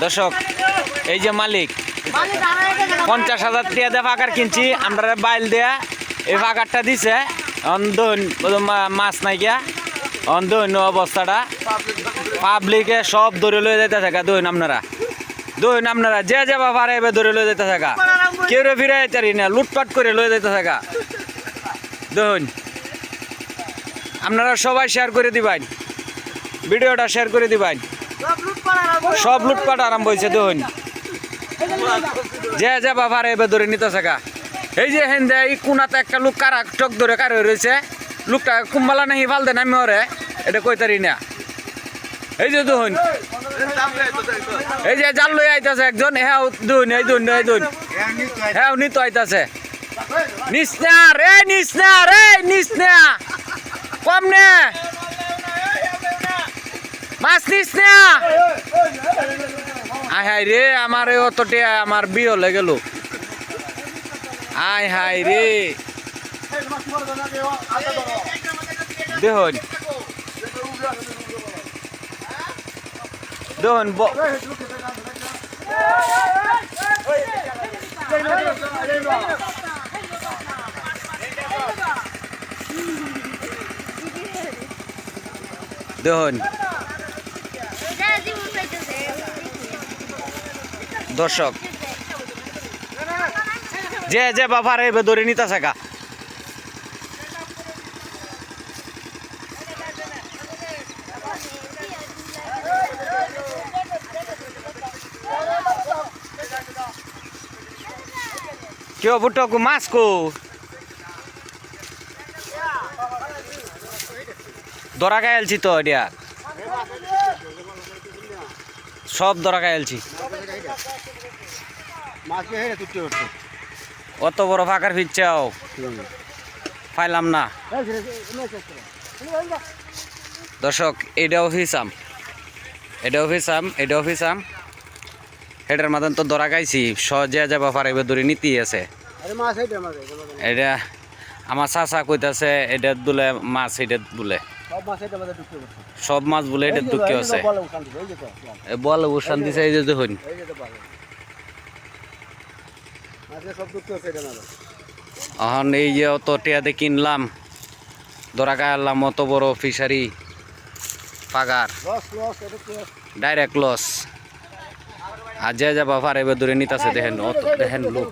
দর্শক এই যে মালিক 50,000 টাকা দিয়ে ফাঁকার কিনছি আমরা বাইল দেয়া এই ফাঁকারটা দিছে মাছ নাই গিয়া অন্ধন্য অবস্থাটা পাবলিকে সব ধরে লয়ে যেতে থাকা দইন আপনারা যে যাবা পারে এবার ধরে লয়ে যেতে থাকা কেউ ফিরে যেতে না লুটপাট করে লয়ে যেতে থাকা দইন আপনারা সবাই শেয়ার করে দিবেন ভিডিওটা শেয়ার করে দিবেন সব লুটপাট আরম্ভ হয়েছে দইন যে যাবা পারে এবার ধরে নিতে থাকা এই যে হেন্দে এই কোনাতে একটা লোক কারা টক ধরে কার হয়ে রয়েছে লোকটা কুম্বালা নাহি ফালতে নামি ওরে এটা কইতারি না এই যে দুন এই যে জাল লই আইতাছে একজন হ্যাঁ দুন এই দুন হ্যাঁ উনি তো আইতাছে নিসনা রে নিসনা কম নে মাছ নিসনা আয় হাই রে আমার অতটে আমার বিয়ে হলে গেল আয় হাই রে দেখুন দেখুন দেখুন দর্শক যে বাবার এবার ধরে নিতে থাকা কেউ বুটকু মাছ কো ধরা খাইলছি তো এটা সব ধরা খাইলছি অত বড় ফাঁকার ফিরছাও পাইলাম না দর্শক এটা অফিসাম এটার মাধ্যমে তো ধরা খাইছি সহজে যাবা পারে ধরে নীতি আছে এটা আমার চাচা কইতাছে এটা দুলে মাছ এটা বলে সব মাছ বলে এটা ঢুকে আছে বল উসান দিছে এই যে দেখুন এখন এই যে অত টিয়াতে কিনলাম ধরা খাইলাম অত বড় ফিশারি পাগার ডাইরেক্ট লস আর যে যাবা পারে ধরে নিতেছে দেখেন লোক